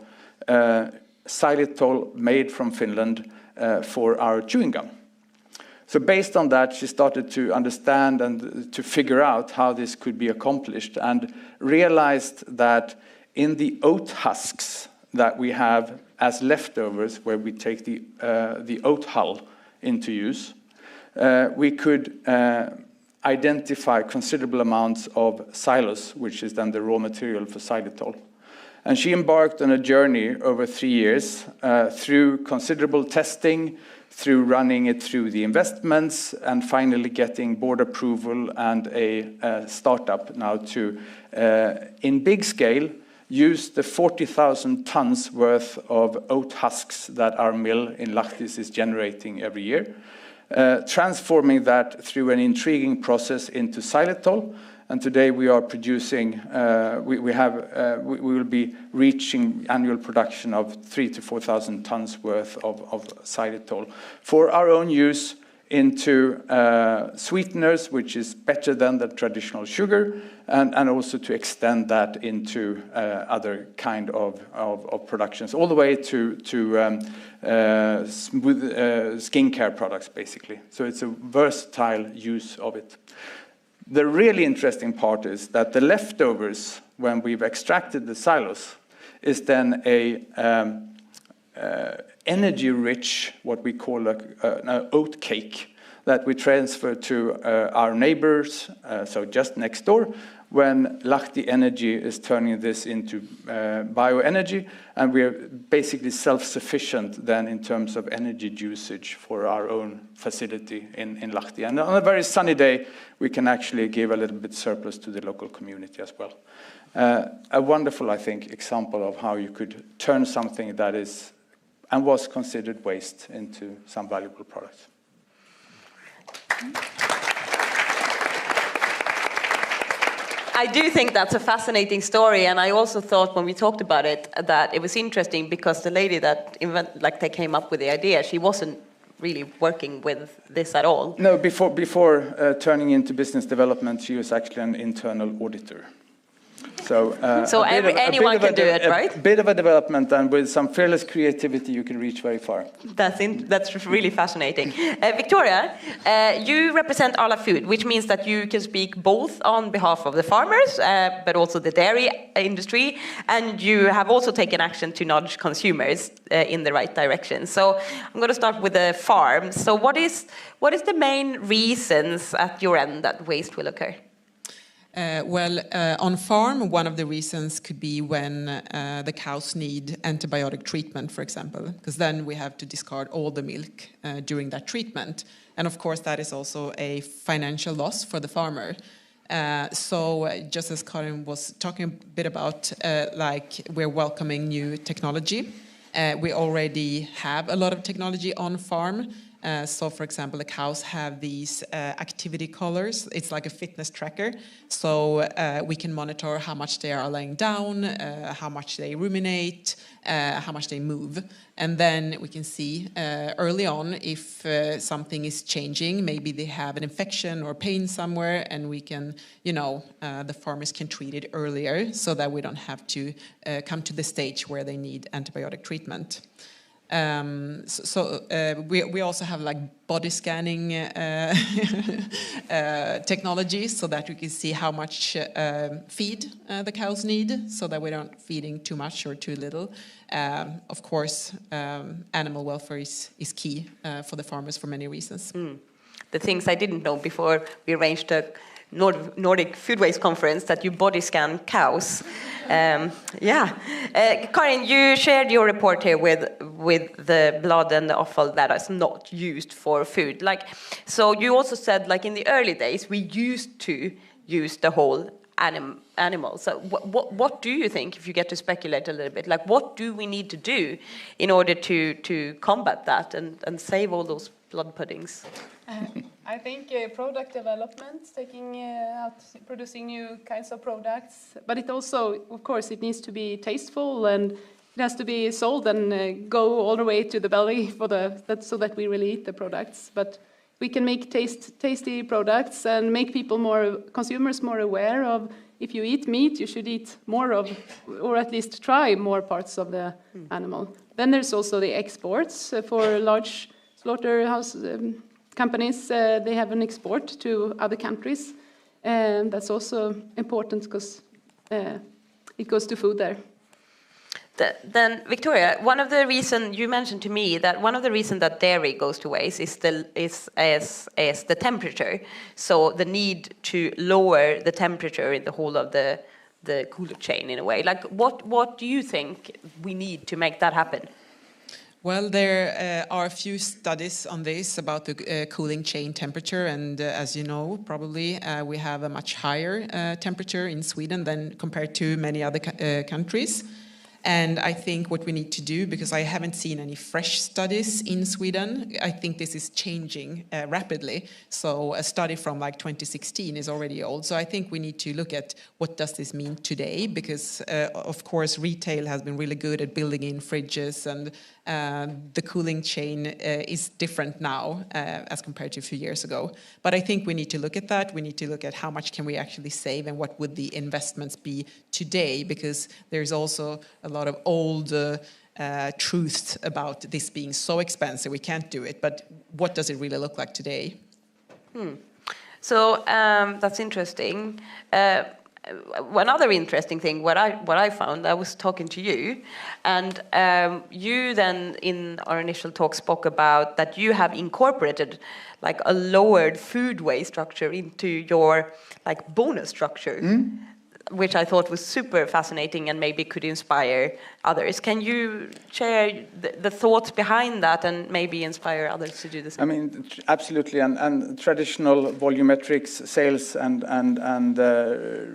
xylitol made from Finland for our chewing gum. So based on that, she started to understand and to figure out how this could be accomplished, and realized that in the oat husks that we have as leftovers, where we take the oat hull into use, we could identify considerable amounts of xylose, which is then the raw material for xylitol. And she embarked on a journey over 3 years through considerable testing, through running it through the investments, and finally getting board approval and a startup now to, in big scale, use the 40,000 tons worth of oat husks that our mill in Lahtis is generating every year, transforming that through an intriguing process into xylitol. And today we are producing, we will be reaching annual production of 3,000 to 4,000 tons worth of xylitol for our own use into sweeteners, which is better than the traditional sugar, and also to extend that into other kind of productions, all the way to skincare products, basically. So it's a versatile use of it. The really interesting part is that the leftovers, when we've extracted the xylose, is then a energy-rich, what we call an oat cake, that we transfer to our neighbors, so just next door, when Lahti Energy is turning this into bioenergy, and we are basically self-sufficient then in terms of energy usage for our own facility in Lahti. And on a very sunny day, we can actually give a little bit surplus to the local community as well. A wonderful, I think, example of how you could turn something that is and was considered waste into some valuable products. I do think that's a fascinating story, and I also thought when we talked about it that it was interesting because the lady that they came up with the idea, she wasn't really working with this at all. No, before turning into business development, she was actually an internal auditor. So anyone can do it, right? A bit of a development, and with some fearless creativity, you can reach very far. That's really fascinating. Victoria, you represent Arla Food, which means that you can speak both on behalf of the farmers, but also the dairy industry, and you have also taken action to nudge consumers in the right direction. So I'm going to start with the farm. So what is the main reasons at your end that waste will occur? On farm, one of the reasons could be when the cows need antibiotic treatment, for example, because then we have to discard all the milk during that treatment. And of course, that is also a financial loss for the farmer. So just as Karin was talking a bit about, we're welcoming new technology. We already have a lot of technology on farm. So, for example, the cows have these activity collars. It's like a fitness tracker. So we can monitor how much they are laying down, how much they ruminate, how much they move. And then we can see early on if something is changing. Maybe they have an infection or pain somewhere, and we can, the farmers can treat it earlier so that we don't have to come to the stage where they need antibiotic treatment. We also have body scanning technology so that we can see how much feed the cows need so that we don't feeding too much or too little. Of course, animal welfare is key for the farmers for many reasons. The things I didn't know before we arranged a Nordic Food Waste Conference that you body scan cows. Karin, you shared your report here with the blood and the offal that is not used for food. So you also said, in the early days, we used to use the whole animal. So what do you think, if you get to speculate a little bit, what do we need to do in order to combat that and save all those blood puddings? I think product development, producing new kinds of products, but it also, of course, it needs to be tasteful and it has to be sold and go all the way to the belly so that we really eat the products. But we can make tasty products and make consumers more aware of if you eat meat, you should eat more of, or at least try more parts of the animal. Then there's also the exports for large slaughterhouse companies. They have an export to other countries, and that's also important because it goes to food there. Then, Victoria, one of the reasons you mentioned to me that one of the reasons that dairy goes to waste is the temperature. So the need to lower the temperature in the whole of the cooler chain in a way. What do you think we need to make that happen? Well, there are a few studies on this about the cooling chain temperature, and as you know, probably we have a much higher temperature in Sweden than compared to many other countries. And I think what we need to do, because I haven't seen any fresh studies in Sweden, I think this is changing rapidly. So a study from 2016 is already old. So I think we need to look at what does this mean today, because of course retail has been really good at building in fridges, and the cooling chain is different now as compared to a few years ago. But I think we need to look at that. We need to look at how much can we actually save and what would the investments be today, because there's also a lot of old truths about this being so expensive. We can't do it. But what does it really look like today? So that's interesting. one other interesting thing, what I found, I was talking to you, and you then in our initial talk spoke about that you have incorporated like a lowered food waste structure into your like bonus structure, which I thought was super fascinating and maybe could inspire others. Can you share the thoughts behind that and maybe inspire others to do the same? I mean, absolutely, and traditional volumetrics, sales and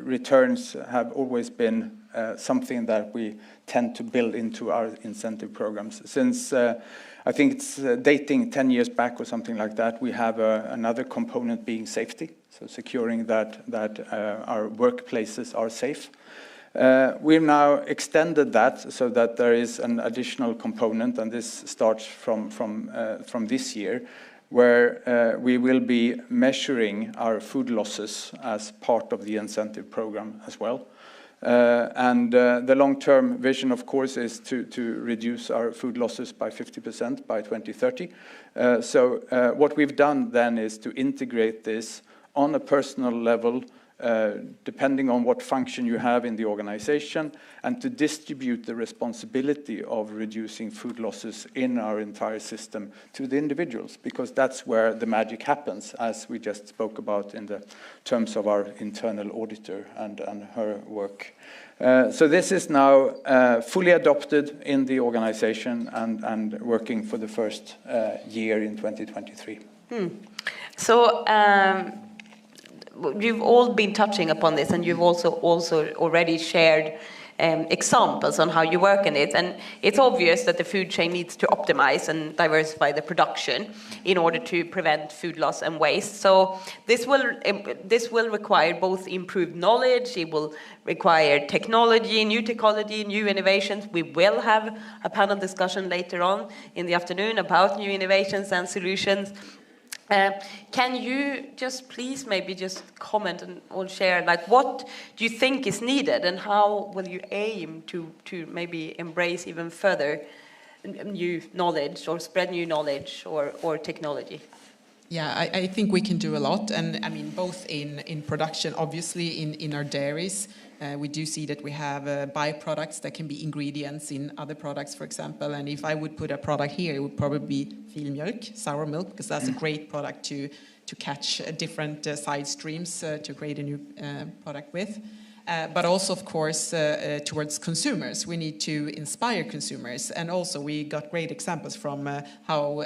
returns have always been something that we tend to build into our incentive programs. Since I think it's dating 10 years back or something like that, we have another component being safety. So securing that our workplaces are safe. We've now extended that so that there is an additional component, and this starts from this year, where we will be measuring our food losses as part of the incentive program as well. The long-term vision, of course, is to reduce our food losses by 50% by 2030. What we've done then is to integrate this on a personal level, depending on what function you have in the organization, and to distribute the responsibility of reducing food losses in our entire system to the individuals, because that's where the magic happens, as we just spoke about in the terms of our internal auditor and her work. So this is now fully adopted in the organization and working for the first year in 2023. So you've all been touching upon this, and you've also already shared examples on how you work in it, and it's obvious that the food chain needs to optimize and diversify the production in order to prevent food loss and waste. So this will require both improved knowledge, it will require technology, new innovations. We will have a panel discussion later on in the afternoon about new innovations and solutions. Can you just please maybe just comment and or share, like, what do you think is needed, and how will you aim to maybe embrace even further new knowledge or spread new knowledge or technology? Yeah, I think we can do a lot, and I mean both in production, obviously in our dairies. We do see that we have byproducts that can be ingredients in other products, for example. And if I would put a product here, it would probably be filmjölk, sour milk, because that's a great product to catch different side streams to create a new product with. But also, of course, towards consumers. We need to inspire consumers. And also, we got great examples from how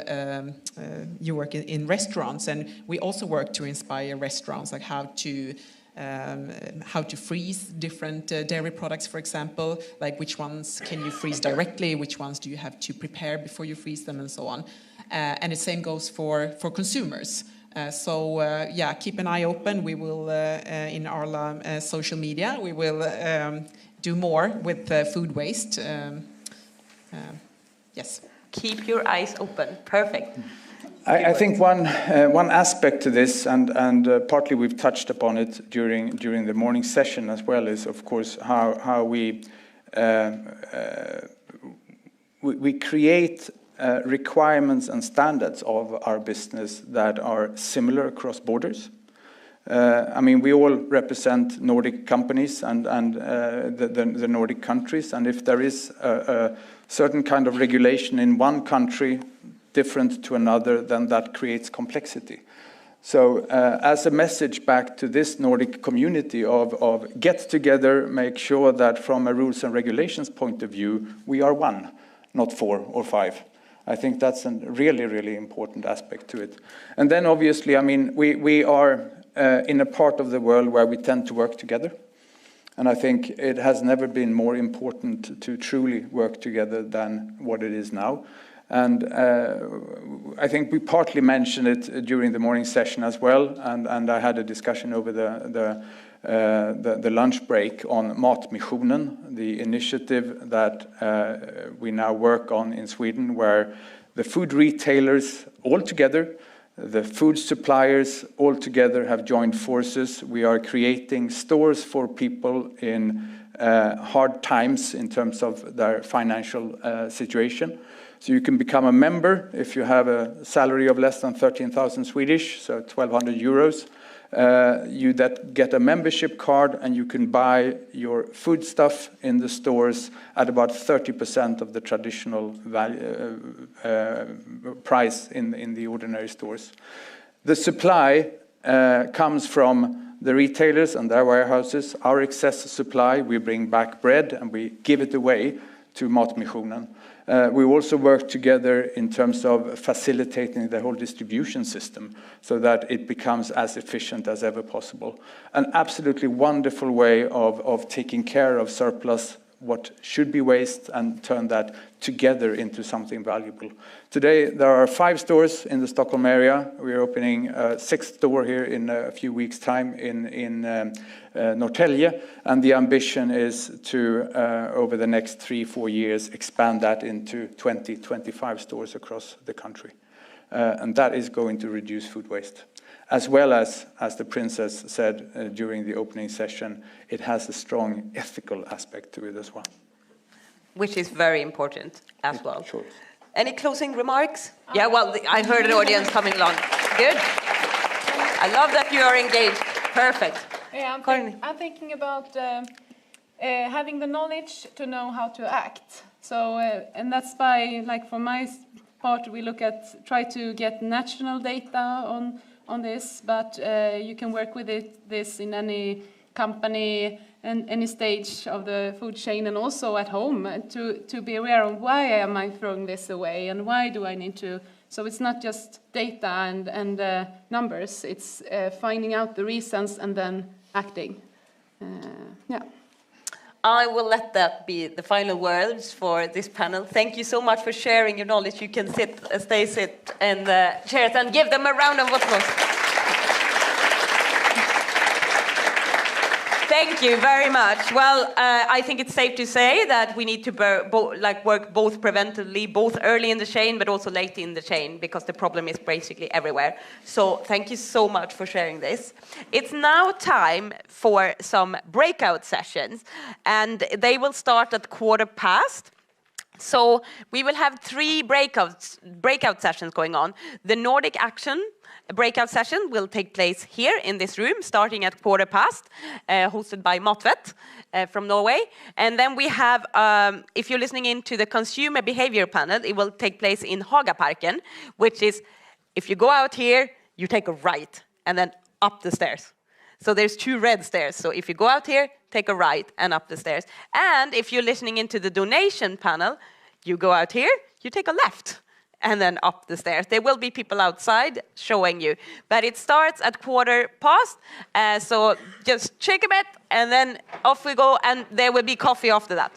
you work in restaurants. And we also work to inspire restaurants, like how to freeze different dairy products, for example, like which ones can you freeze directly, which ones do you have to prepare before you freeze them, and so on. And the same goes for consumers. Yeah, keep an eye open. We will, in Arla social media, we will do more with food waste. Yes. Keep your eyes open. Perfect. I think one aspect to this, and partly we've touched upon it during the morning session as well, is of course how we create requirements and standards of our business that are similar across borders. I mean, we all represent Nordic companies and the Nordic countries, and if there is a certain kind of regulation in one country different to another, then that creates complexity. So as a message back to this Nordic community of get together, make sure that from a rules and regulations point of view, we are one, not 4 or 5. I think that's a really, really important aspect to it. And then obviously, I mean, we are in a part of the world where we tend to work together. And I think it has never been more important to truly work together than what it is now. And I think we partly mentioned it during the morning session as well, and I had a discussion over the lunch break on Matmissionen, the initiative that we now work on in Sweden, where the food retailers all together, the food suppliers all together have joined forces. We are creating stores for people in hard times in terms of their financial situation. So you can become a member if you have a salary of less than 13,000 Swedish, so 1,200 euros. You get a membership card and you can buy your food stuff in the stores at about 30% of the traditional price in the ordinary stores. The supply comes from the retailers and their warehouses. Our excess supply, we bring back bread and we give it away to Matmissionen. We also work together in terms of facilitating the whole distribution system so that it becomes as efficient as ever possible. An absolutely wonderful way of taking care of surplus, what should be waste, and turn that together into something valuable. Today, there are 5 stores in the Stockholm area. We're opening a 6th store here in a few weeks' time in Norrtälje, and the ambition is to, over the next 3-4 years, expand that into 20-25 stores across the country. And that is going to reduce food waste. As well as the Princess said during the opening session, it has a strong ethical aspect to it as well. Which is very important as well. Sure. Any closing remarks? Yeah, well, I heard an audience coming along. Good. I love that you are engaged. Perfect. Yeah, I'm thinking about having the knowledge to know how to act. So, and that's by, like, for my part, we try to get national data on this, but you can work with this in any company and any stage of the food chain, and also at home to be aware of why am I throwing this away and why do I need to. So it's not just data and numbers, it's finding out the reasons and then acting. Yeah. I will let that be the final words for this panel. Thank you so much for sharing your knowledge. You can sit in the chairs and give them a round of applause. Thank you very much. Well, I think it's safe to say that we need to work both preventively, both early in the chain, but also late in the chain, because the problem is basically everywhere. So thank you so much for sharing this. It's now time for some breakout sessions, and they will start at 15:15. So we will have 3 breakout sessions going on. The Nordic Action breakout session will take place here in this room, starting at 15:15, hosted by Matvet from Norway. And then we have, if you're listening in to the consumer behavior panel, it will take place in Hagaparken, which is, if you go out here, you take a right, and then up the stairs. So there's 2 red stairs. So if you go out here, take a right and up the stairs. And if you're listening into the donation panel, you go out here, you take a left and then up the stairs. There will be people outside showing you. But it starts at 15:15. So just shake a bit and then off we go. And there will be coffee after that.